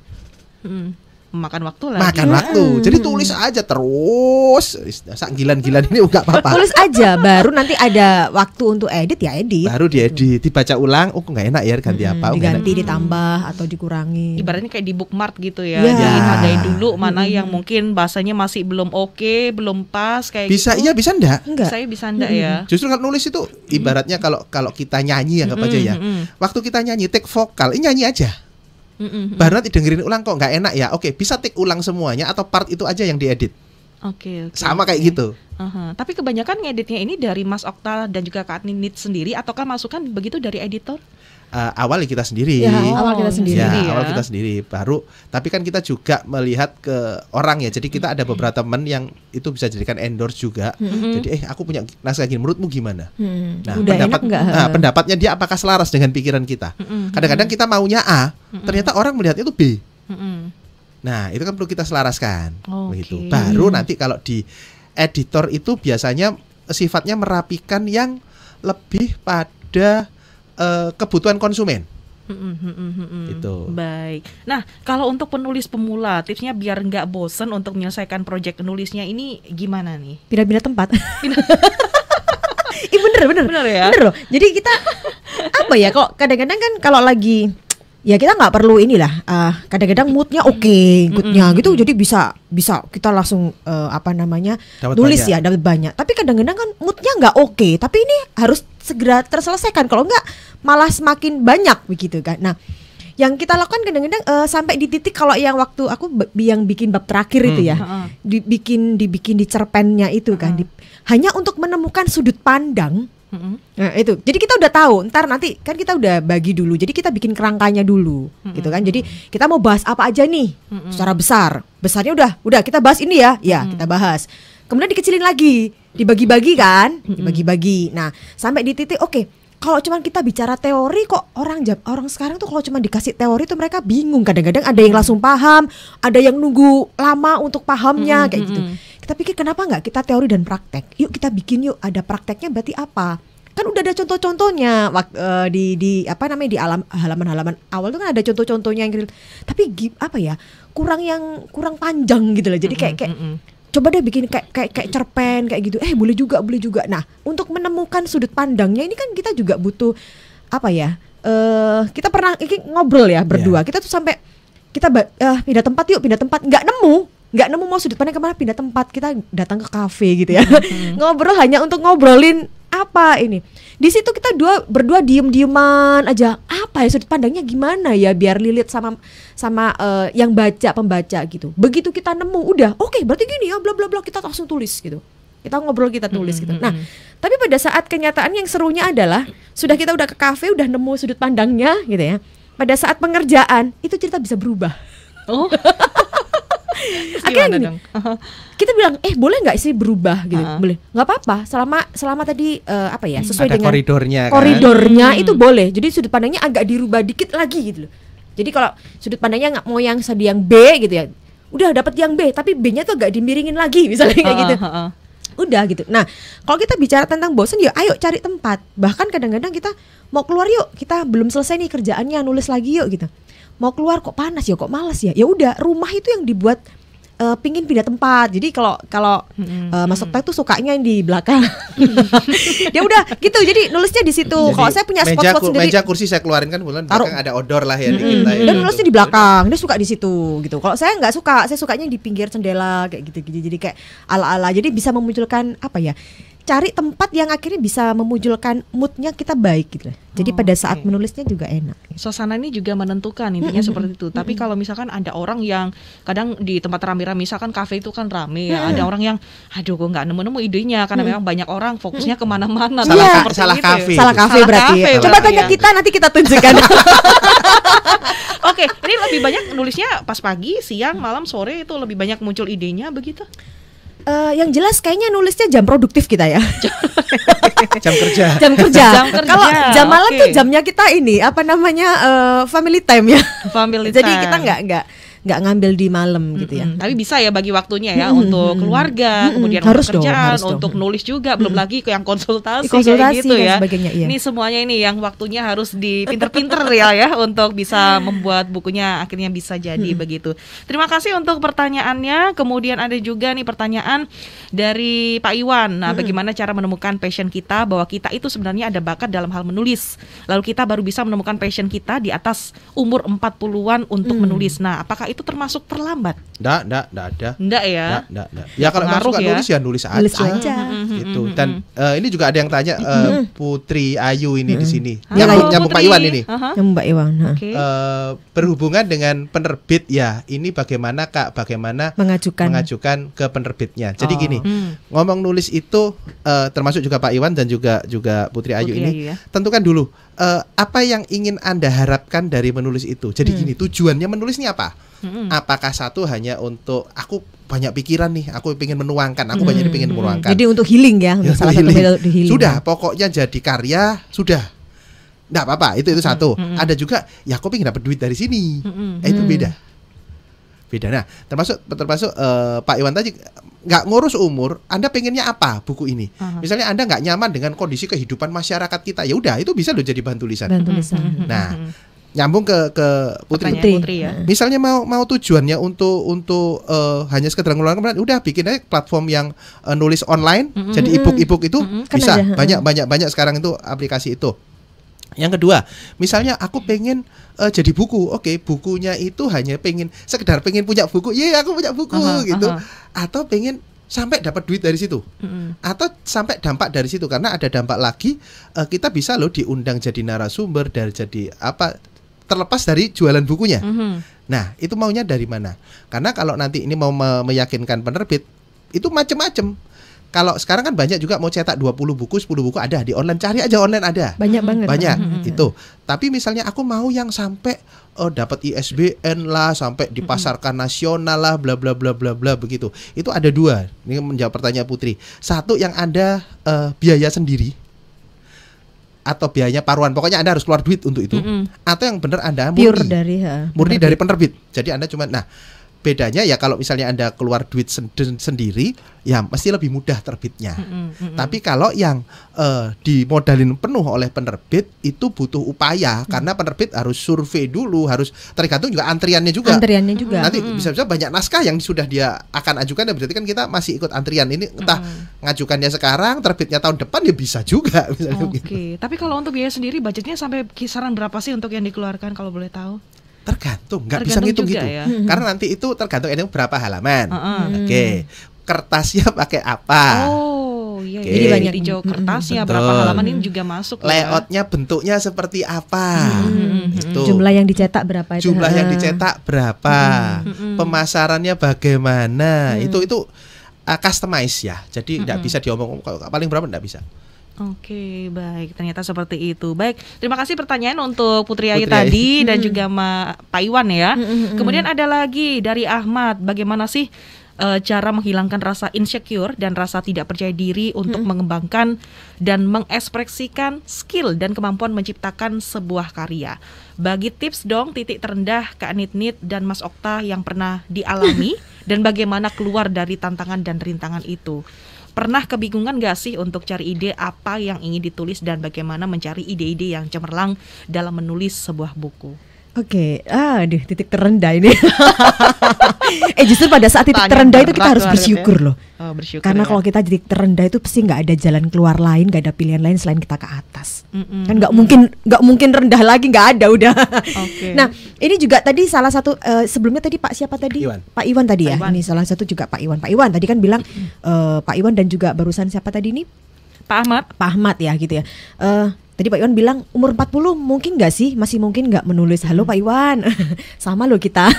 Makan waktu lagi. Makan waktu. Jadi tulis aja terus. Sak gilan-gilan ini enggak apa-apa. Tulis aja, baru nanti ada waktu untuk edit ya edit. Baru diedit, dibaca ulang, kok enggak enak ya ganti apa? Diganti, ditambah atau dikurangi. Ibaratnya kayak di bookmark gitu ya. Jadi hargain dulu mana yang mungkin bahasanya masih belum oke, belum pas kayak bisa, gitu. iya bisa enggak? Saya bisa enggak ya. Justru kalau nulis itu ibaratnya kalau kita nyanyi anggap aja ya. Waktu kita nyanyi take vokal, ini nyanyi aja. Baru nanti dengerin ulang kok nggak enak ya. Oke, bisa take ulang semuanya atau part itu aja yang diedit. Oke. Sama kayak gitu. Tapi kebanyakan ngeditnya ini dari Mas Okta dan juga Kak Ninit sendiri ataukah masukan begitu dari editor? Awalnya kita sendiri. Awal kita sendiri. Awal kita sendiri. Baru, tapi kan kita juga melihat ke orang ya. Jadi kita ada beberapa teman yang itu bisa jadikan endorse juga. Jadi aku punya naskah gini, menurutmu gimana? Nah, pendapatnya dia apakah selaras dengan pikiran kita? Kadang-kadang kita maunya A, ternyata orang melihatnya itu B. Nah, itu kan perlu kita selaraskan. Begitu. Baru nanti kalau di editor itu biasanya sifatnya merapikan yang lebih pada kebutuhan konsumen. Itu. Baik. Nah, kalau untuk penulis pemula, tipsnya biar nggak bosen untuk menyelesaikan proyek nulisnya ini gimana nih? Pindah-pindah tempat. Bener ya. Bener loh. Jadi kita apa ya? Kok kadang-kadang kan kalau lagi ya kita nggak perlu inilah. Kadang-kadang moodnya goodnya gitu. Jadi bisa kita langsung Dapat nulis banyak. ya, dapat banyak. Tapi kadang-kadang kan moodnya nggak oke. Tapi ini harus segera terselesaikan. Kalau nggak malah semakin banyak begitu kan. Nah, yang kita lakukan kadang-kadang sampai di titik kalau yang waktu aku yang bikin bab terakhir itu ya, dibikin di cerpennya itu kan, hanya untuk menemukan sudut pandang. Nah itu, jadi kita udah tahu. Ntar nanti kan kita udah bagi dulu. Jadi kita bikin kerangkanya dulu, gitu kan. Jadi kita mau bahas apa aja nih, secara besar. Besarnya udah kita bahas ini ya, kita bahas. Kemudian dikecilin lagi, dibagi-bagi kan, dibagi-bagi. Nah sampai di titik kalau cuman kita bicara teori kok orang sekarang tuh kalau cuman dikasih teori tuh mereka bingung. Kadang-kadang ada yang langsung paham, ada yang nunggu lama untuk pahamnya kayak gitu. kita pikir kenapa nggak kita teori dan praktek? Yuk kita bikin yuk, ada prakteknya berarti apa? Kan udah ada contoh-contohnya di apa namanya di halaman-halaman awal tuh kan ada contoh-contohnya yang real. Tapi apa ya? kurang panjang gitu loh. Jadi kayak coba deh bikin kayak cerpen kayak gitu. Boleh juga. Nah, untuk menemukan sudut pandangnya ini kan kita juga butuh apa ya? Kita pernah ngobrol ya berdua. Kita tuh sampai kita pindah tempat, nggak nemu mau sudut pandang kemana, pindah tempat, kita datang ke kafe gitu ya. Ngobrol hanya untuk ngobrolin apa ini. Di situ kita berdua diem-dieman aja. Apa ya sudut pandangnya gimana ya biar lilit sama yang pembaca gitu. Begitu kita nemu udah oke, berarti gini ya bla bla bla, kita langsung tulis gitu. Kita ngobrol, kita tulis gitu. Nah, tapi pada saat kenyataan yang serunya adalah kita udah ke kafe, udah nemu sudut pandangnya gitu ya. Pada saat pengerjaan itu cerita bisa berubah. Oh. Akhirnya gini, kita bilang boleh nggak sih berubah gitu? Boleh, nggak apa-apa selama tadi sesuai ada dengan koridornya itu boleh. Jadi sudut pandangnya agak dirubah dikit lagi gitu loh. Jadi kalau sudut pandangnya nggak mau yang B gitu ya, udah dapat yang B tapi B-nya tuh agak dimiringin lagi misalnya kayak gitu. Udah gitu. Nah, kalau kita bicara tentang bosan ya ayo cari tempat. Bahkan kadang-kadang kita mau keluar yuk, kita belum selesai nih kerjaannya, nulis lagi yuk gitu. Mau keluar kok panas ya, kok malas ya. Ya udah, rumah itu yang dibuat pingin pindah tempat. Jadi kalau Mas Okta itu sukanya di belakang. Ya udah gitu. Jadi nulisnya di situ. Kalau saya punya spot-spot sendiri. Meja kursi saya keluarin kan bulan belakang ada outdoor lah ya dikit lah. Dan nulisnya di belakang. Dia suka di situ gitu. Kalau saya nggak suka, saya sukanya di pinggir jendela kayak gitu. Jadi kayak ala-ala. Jadi bisa memunculkan apa ya? Cari tempat yang akhirnya bisa memunculkan moodnya kita baik gitu. Jadi pada saat menulisnya juga enak. Suasana ini juga menentukan intinya seperti itu. Tapi kalau misalkan ada orang yang kadang di tempat rame-rame, misalkan kafe itu kan rame ya, ada orang yang aduh kok nggak nemu idenya karena memang banyak orang fokusnya kemana-mana. Salah kafe. Salah kafe berarti. Coba tanya kita, nanti kita tunjukkan. Oke, ini lebih banyak nulisnya pas pagi, siang, malam, sore itu lebih banyak muncul idenya begitu? Yang jelas kayaknya nulisnya jam produktif kita ya. Jam kerja. Kalau jam malam tuh jamnya kita ini family time ya. Family time. Jadi kita nggak ngambil di malam gitu ya. Tapi bisa ya bagi waktunya ya untuk keluarga, kemudian harus untuk kerjaan, dong. untuk nulis juga, belum lagi ke yang konsultasi kayak gitu ya. Iya. Ini semuanya ini yang waktunya harus dipinter-pinter ya untuk bisa membuat bukunya akhirnya bisa jadi begitu. Terima kasih untuk pertanyaannya. Kemudian ada juga nih pertanyaan dari Pak Iwan. Nah, bagaimana cara menemukan passion kita, bahwa kita itu sebenarnya ada bakat dalam hal menulis. Lalu kita baru bisa menemukan passion kita di atas umur 40-an untuk menulis. Nah, apakah itu termasuk terlambat? Nggak ada. Nggak ya? Nggak. Ya kalau nggak suka nulis ya nulis aja. Gitu. Dan ini juga ada yang tanya Putri Ayu ini di sini. Nyambung Pak Iwan ini. Nyambung Pak Iwan. Berhubungan dengan penerbit ya, ini bagaimana Kak? Bagaimana mengajukan ke penerbitnya? Jadi gini, ngomong nulis itu termasuk juga Pak Iwan dan juga Putri Ayu ini. Tentukan dulu apa yang ingin Anda harapkan dari menulis itu. Jadi gini, tujuannya menulis ini apa? Apakah satu hanya untuk aku banyak pikiran nih, aku pengen menuangkan, aku banyak pengen menuangkan. Jadi untuk healing ya, untuk salah satu metode healing. Sudah, pokoknya jadi karya sudah. Nggak apa-apa, itu satu. Ada juga, ya aku pengen dapat duit dari sini. Itu beda. Nah, termasuk Pak Iwan tadi nggak ngurus umur, Anda pengennya apa buku ini? Misalnya Anda nggak nyaman dengan kondisi kehidupan masyarakat kita, ya udah itu bisa loh jadi bahan tulisan. Nah, nyambung ke Putri ya. Misalnya mau tujuannya untuk hanya sekedar ngeluarkan, udah bikin aja platform yang nulis online, jadi ebook itu bisa banyak sekarang itu aplikasi itu. Yang kedua, misalnya aku pengen jadi buku, oke, bukunya itu hanya sekedar pengen punya buku, aku punya buku gitu, atau pengen sampai dapat duit dari situ, atau sampai dampak dari situ, karena ada dampak lagi, kita bisa loh diundang jadi narasumber, jadi apa, terlepas dari jualan bukunya. Nah, itu maunya dari mana? Karena kalau nanti ini mau meyakinkan penerbit, itu macam-macam. Kalau sekarang kan banyak juga mau cetak 20 buku, 10 buku ada di online, cari aja online ada. Banyak banget. Banyak itu. Tapi misalnya aku mau yang sampai dapat ISBN lah, sampai dipasarkan nasional lah, bla bla bla bla bla begitu. Itu ada dua. Ini menjawab pertanyaan Putri. Satu yang Anda biaya sendiri, atau biayanya paruan, pokoknya Anda harus keluar duit untuk itu. Atau yang benar Anda murni dari penerbit. Jadi Anda cuma, nah bedanya ya kalau misalnya Anda keluar duit sendiri, ya mesti lebih mudah terbitnya. Tapi kalau yang dimodalin penuh oleh penerbit itu butuh upaya, karena penerbit harus survei dulu, harus tergantung juga antriannya juga. Nanti bisa-bisa banyak naskah yang sudah dia akan ajukan, dan berarti kan kita masih ikut antrian ini, entah ngajukannya sekarang, terbitnya tahun depan ya bisa juga. Oke. Tapi kalau untuk biaya sendiri budgetnya sampai kisaran berapa sih untuk yang dikeluarkan kalau boleh tahu? Tergantung, nggak bisa ngitung gitu ya? Karena nanti itu tergantung ini berapa halaman. Oke. Kertasnya pakai apa? Oh iya, jadi banyak hijau kertasnya, berapa halaman ini juga masuk. Layoutnya, bentuknya seperti apa? Itu. Jumlah yang dicetak berapa itu? Jumlah yang dicetak berapa? Pemasarannya bagaimana? Itu customize ya. Jadi tidak bisa diomong paling berapa, tidak bisa. Oke, baik. Ternyata seperti itu. Baik, terima kasih pertanyaan untuk Putri Ayu tadi dan juga Pak Iwan ya. Kemudian ada lagi dari Ahmad, bagaimana sih cara menghilangkan rasa insecure dan rasa tidak percaya diri untuk mengembangkan dan mengekspresikan skill dan kemampuan menciptakan sebuah karya. Bagi tips dong titik terendah Kak Nit dan Mas Okta yang pernah dialami dan bagaimana keluar dari tantangan dan rintangan itu. Pernah kebingungan gak sih untuk cari ide apa yang ingin ditulis dan bagaimana mencari ide-ide yang cemerlang dalam menulis sebuah buku? Oke, titik terendah ini. Justru pada saat titik terendah itu kita harus bersyukur loh. Bersyukur, karena kalau kita titik terendah itu pasti nggak ada jalan keluar lain, nggak ada pilihan lain selain kita ke atas. Kan nggak mungkin rendah lagi, nggak ada udah. Nah, ini juga tadi salah satu sebelumnya tadi Pak siapa tadi? Pak Iwan tadi ya. Ini salah satu juga Pak Iwan. Pak Iwan tadi kan bilang Pak Iwan dan juga barusan siapa tadi nih? Pak Ahmad ya gitu ya. Tadi Pak Iwan bilang umur 40 mungkin gak sih? Masih mungkin gak menulis? Halo Pak Iwan. Sama lo kita.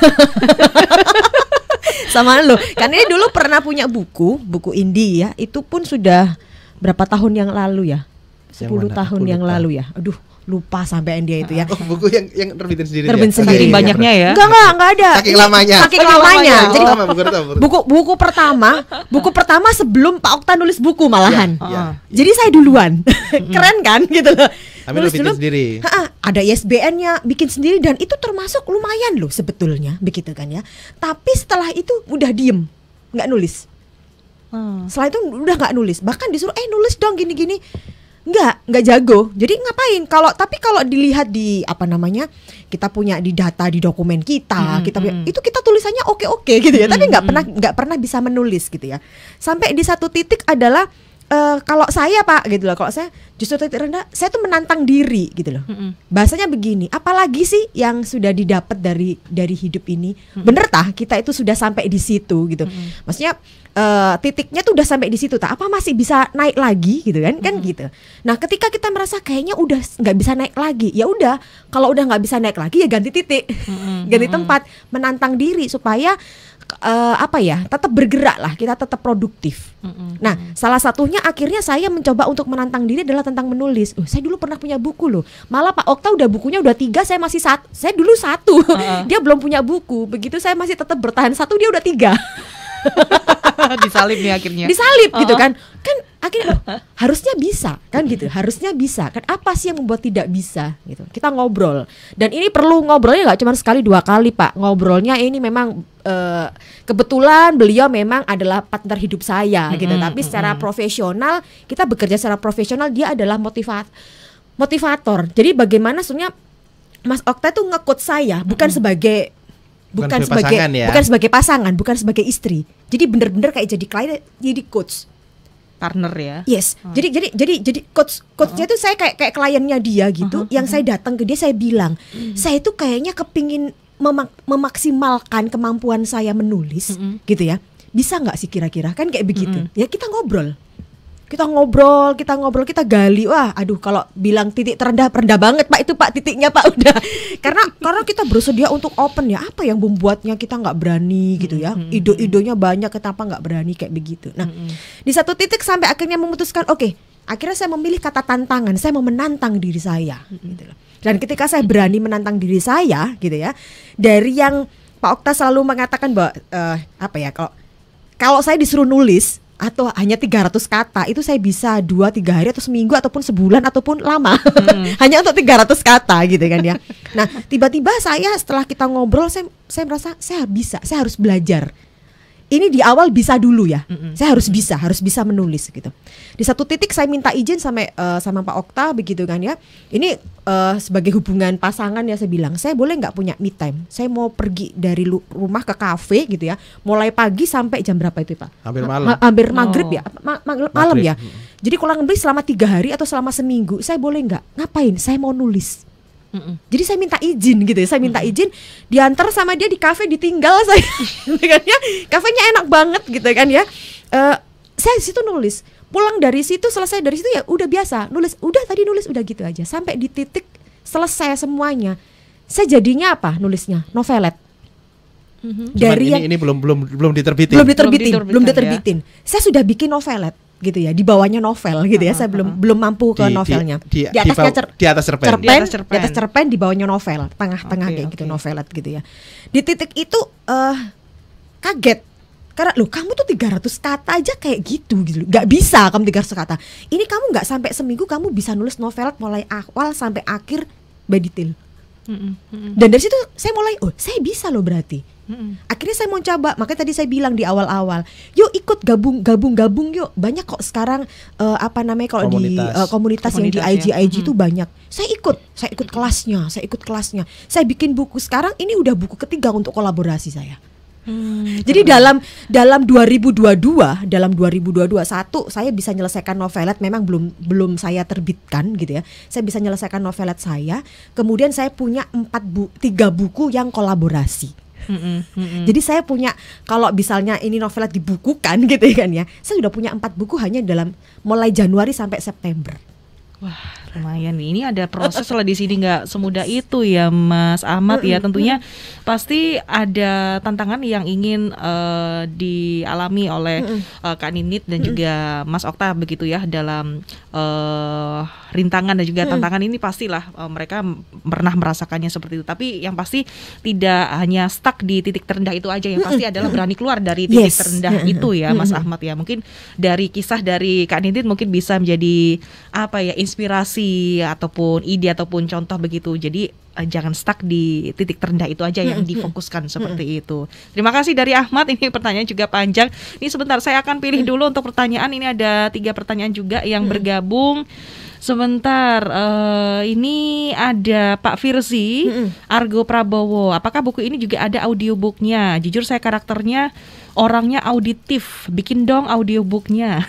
Sama lo. Karena ini dulu pernah punya buku indie ya. Itu pun sudah berapa tahun yang lalu ya? 10 tahun yang lalu ya. Aduh, lupa sampai dia itu ya. Buku yang terbitin sendiri. Sendiri banyaknya ya. Enggak ada. Saking lamanya. Jadi buku pertama sebelum Pak Okta nulis buku malahan. Jadi saya duluan. Keren kan gitu loh. Nulis dulu sendiri. Ada ISBN-nya, bikin sendiri, dan itu termasuk lumayan loh sebetulnya, begitu kan ya. Tapi setelah itu udah diem, nggak nulis. Setelah itu udah nggak nulis. Bahkan disuruh nulis dong gini-gini. Nggak jago. Jadi ngapain? Tapi kalau dilihat di kita punya di data di dokumen kita, itu kita tulisannya oke gitu ya. Tapi nggak pernah bisa menulis gitu ya. Sampai di satu titik adalah kalau saya Pak gitu loh. Kalau saya justru titik rendah, saya tuh menantang diri gitu loh. Bahasanya begini, apalagi sih yang sudah didapat dari hidup ini? Bener tah kita itu sudah sampai di situ gitu. Maksudnya titiknya tuh udah sampai di situ, tak apa masih bisa naik lagi gitu kan gitu. Nah ketika kita merasa kayaknya udah nggak bisa naik lagi, ya udah kalau udah nggak bisa naik lagi ya ganti titik, ganti tempat, menantang diri supaya tetap bergerak lah, kita tetap produktif. Nah salah satunya akhirnya saya mencoba untuk menantang diri adalah tentang menulis. Saya dulu pernah punya buku loh, malah Pak Okta bukunya udah 3, saya masih 1. Saya dulu 1, dia belum punya buku. Begitu saya masih tetap bertahan 1, dia udah 3. Disalib nih akhirnya. Disalib gitu kan akhirnya harusnya bisa kan gitu, harusnya bisa kan. Apa sih yang membuat tidak bisa gitu? Kita ngobrol, dan ini perlu ngobrolnya nggak cuma sekali 2 kali Pak. Ngobrolnya ini memang kebetulan beliau memang adalah partner hidup saya gitu. Tapi secara profesional kita bekerja secara profesional, dia adalah motivator. Jadi bagaimana sebenarnya Mas Okta tuh nge-coach saya bukan sebagai sebagai pasangan, bukan sebagai istri. Jadi benar-benar kayak jadi klien, jadi coach, partner ya. Yes. Jadi coachnya itu saya kayak kliennya dia gitu. Yang saya datang ke dia, saya bilang, saya itu kayaknya kepingin memaksimalkan kemampuan saya menulis, gitu ya. Bisa nggak sih kira-kira kan kayak begitu? Ya kita ngobrol, kita gali. Wah, aduh kalau bilang titik terendah banget Pak, itu Pak titiknya Pak udah. Karena kita bersedia untuk open ya. Apa yang membuatnya kita nggak berani gitu ya? Ide-idenya banyak, kenapa nggak berani kayak begitu? Nah, di satu titik sampai akhirnya memutuskan, akhirnya saya memilih kata tantangan. Saya mau menantang diri saya, gitu loh. Dan ketika saya berani menantang diri saya, gitu ya, dari yang Pak Okta selalu mengatakan bahwa kalau saya disuruh nulis, atau hanya 300 kata, itu saya bisa 2-3 hari atau seminggu ataupun sebulan ataupun lama. Hanya untuk 300 kata gitu kan ya. Nah, tiba-tiba saya setelah kita ngobrol saya merasa saya harus belajar. Ini di awal bisa dulu ya. Saya harus bisa menulis gitu. Di satu titik saya minta izin sama Pak Okta begitu kan ya. Ini sebagai hubungan pasangan ya, saya bilang, saya boleh nggak punya me time? Saya mau pergi dari rumah ke kafe gitu ya. Mulai pagi sampai jam berapa itu Pak? Hampir malam. Hampir maghrib ya. Malam ya. Jadi kurang lebih selama 3 hari atau selama seminggu saya boleh nggak? Ngapain? Saya mau nulis. Jadi saya minta izin gitu ya, saya minta izin diantar sama dia di kafe, ditinggal saya, kan ya, kafenya enak banget gitu kan ya. Saya di situ nulis, pulang dari situ, selesai dari situ ya udah biasa nulis, udah gitu aja sampai di titik selesai semuanya. Saya jadinya apa nulisnya? Novelet. Dari ini belum diterbitin. Belum diterbitin. Ya? Saya sudah bikin novelet gitu ya, di bawahnya novel gitu ya. Saya belum mampu ke novelnya. Di atas cerpen, di bawahnya novel, tengah-tengah kayak gitu, novelet gitu ya. Di titik itu kaget. Karena kamu tuh 300 kata aja kayak gitu. Gak bisa kamu 300 kata. Ini kamu gak sampai seminggu kamu bisa nulis novelet mulai awal sampai akhir by detail. Dan dari situ saya mulai, saya bisa loh berarti. Akhirnya saya mau coba, makanya tadi saya bilang di awal-awal, yuk ikut gabung yuk. Banyak kok sekarang kalau di komunitas yang di IG itu banyak. Saya ikut kelasnya. Saya bikin buku, sekarang ini udah buku ketiga untuk kolaborasi saya. Jadi dalam 2022 satu, saya bisa menyelesaikan novelet, memang belum saya terbitkan gitu ya. Saya bisa menyelesaikan novelet saya. Kemudian saya punya 3 buku yang kolaborasi. Jadi saya punya, kalau misalnya ini novelet dibukukan gitu kan ya, saya sudah punya 4 buku hanya dalam mulai Januari sampai September. Wah, lumayan nih. Ini ada proses lah di sini, nggak semudah itu ya Mas Ahmad ya. Tentunya pasti ada tantangan yang ingin dialami oleh Kak Ninit dan juga Mas Okta begitu ya, dalam rintangan dan juga tantangan ini pastilah mereka pernah merasakannya seperti itu. Tapi yang pasti tidak hanya stuck di titik terendah itu aja, yang pasti adalah berani keluar dari titik terendah itu ya Mas Ahmad ya. Mungkin dari kisah dari Kak Ninit mungkin bisa menjadi inspirasi ataupun ide ataupun contoh begitu. Jadi jangan stuck di titik terendah itu aja yang difokuskan seperti itu. Terima kasih dari Ahmad. Ini pertanyaan juga panjang. Ini sebentar saya akan pilih dulu untuk pertanyaan. Ini ada 3 pertanyaan juga yang bergabung. Sebentar, ini ada Pak Firzi Argo Prabowo. Apakah buku ini juga ada audiobooknya? Jujur saya karakternya orangnya auditif. Bikin dong audiobooknya.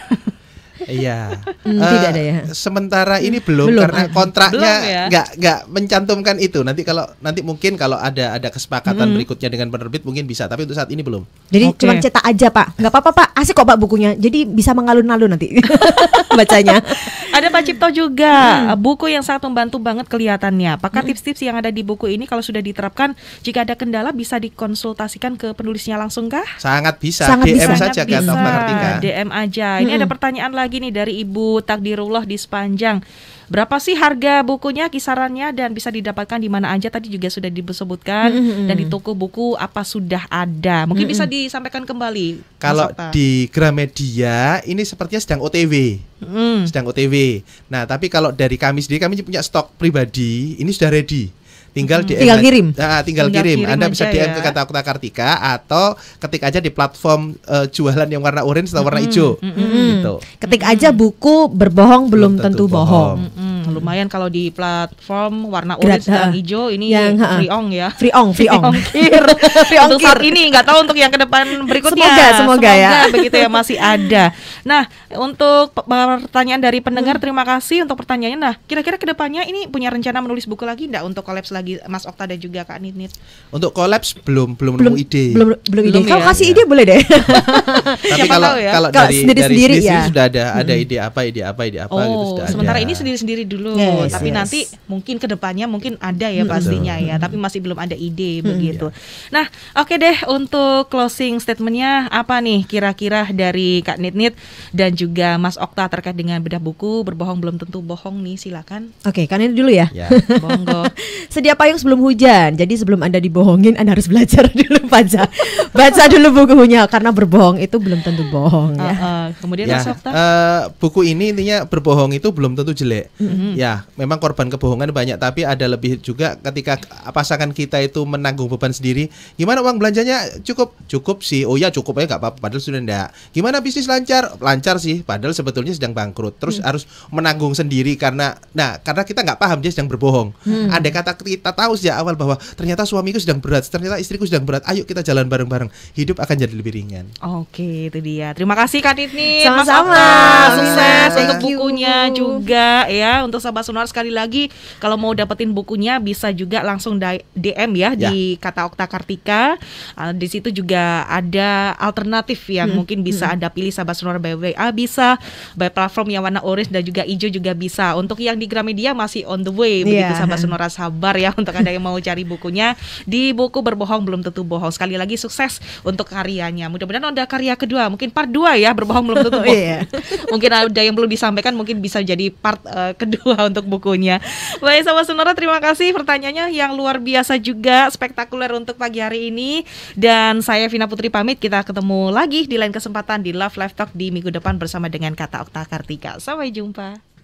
Iya. Tidak ada ya. Sementara ini belum karena kontraknya nggak mencantumkan itu. Nanti mungkin kalau ada kesepakatan berikutnya dengan penerbit mungkin bisa. Tapi untuk saat ini belum. Jadi cuma cetak aja Pak. Nggak apa-apa Pak. Asik kok Pak bukunya. Jadi bisa mengalun-alun nanti bacanya. Ada Pak Cipto juga. Buku yang sangat membantu banget kelihatannya. Apakah tips-tips yang ada di buku ini kalau sudah diterapkan, jika ada kendala bisa dikonsultasikan ke penulisnya langsung kah? Sangat bisa. DM saja ke Okta Kartika. DM aja. Ini ada pertanyaan lagi nih dari Ibu Takdirullah di Sepanjang. Berapa sih harga bukunya, kisarannya, dan bisa didapatkan di mana aja? Tadi juga sudah disebutkan dan di toko buku apa sudah ada. Mungkin bisa disampaikan kembali. Kalau di Gramedia ini sepertinya sedang OTW. Nah, tapi kalau dari kami sendiri, kami punya stok pribadi, ini sudah ready. Tinggal kirim. Tinggal kirim. Anda bisa DM ke kata Okta Kartika atau ketik aja di platform jualan yang warna orange atau warna hijau. Gitu. Ketik aja buku Berbohong belum tentu bohong. Lumayan kalau di platform warna orange dan hijau ini yang free ong ya. Free ongkir. Untuk saat ini, nggak tahu untuk yang ke depan berikutnya. Semoga ya. Begitu ya, masih ada. Nah, untuk pertanyaan dari pendengar, terima kasih untuk pertanyaannya. Nah, kira-kira ke depannya ini punya rencana menulis buku lagi enggak untuk kolaps lagi Mas Okta dan juga Kak Ninit? Untuk kolaps belum nemu ide. Belum ide. Kalau kasih ide boleh deh. Tapi kalau dari sendiri sudah ada ide apa gitu sudah. Sementara ini sendiri-sendiri dulu dulu. Yes, Tapi yes. nanti mungkin kedepannya mungkin ada ya pastinya ya. Tapi masih belum ada ide begitu. Nah, oke deh, untuk closing statementnya apa nih kira-kira dari Kak Nit dan juga Mas Okta terkait dengan bedah buku berbohong belum tentu bohong nih, silakan. Oke, kan ini dulu ya. Ya. Monggo. Sedia payung sebelum hujan. Jadi sebelum Anda dibohongin, Anda harus belajar dulu baca dulu bukunya, karena berbohong itu belum tentu bohong ya. Kemudian Ya, Mas Okta. buku ini intinya berbohong itu belum tentu jelek. Ya, memang korban kebohongan banyak, tapi ada lebih juga ketika pasangan kita itu menanggung beban sendiri. Gimana uang belanjanya cukup sih? Oh ya cukup aja nggak apa-apa. Padahal sudah enggak. Gimana bisnis lancar sih? Padahal sebetulnya sedang bangkrut. Terus harus menanggung sendiri karena kita nggak paham dia sedang berbohong. Andai kata kita tahu sejak awal bahwa ternyata suamiku sedang berat, ternyata istriku sedang berat. Ayo kita jalan bareng-bareng. Hidup akan jadi lebih ringan. Oke, itu dia. Terima kasih Kak Nit, Mas Sama-sama. Okta. Sukses Thank untuk you. bukunya juga ya. Untuk Sahabat Sonora sekali lagi, kalau mau dapetin bukunya bisa juga langsung DM ya di Kata Okta Kartika. Di situ juga ada alternatif yang mungkin bisa Anda pilih, Sahabat Sonora by WA bisa, by platform yang warna orange dan juga hijau juga bisa. Untuk yang di Gramedia masih on the way begitu, Sahabat Sonora, sabar ya untuk Anda yang mau cari bukunya di buku Berbohong Belum Tentu Bohong. Sekali lagi sukses untuk karyanya. Mudah-mudahan ada karya kedua, mungkin part 2 ya, Berbohong Belum Tentu Bohong. Mungkin ada yang belum disampaikan, mungkin bisa jadi part kedua untuk bukunya. Baik Sahabat Sonora, terima kasih pertanyaannya yang luar biasa juga, spektakuler untuk pagi hari ini. Dan saya Vina Putri pamit, kita ketemu lagi di lain kesempatan di Love Life Talk di minggu depan bersama dengan Kata Okta Kartika. Sampai jumpa.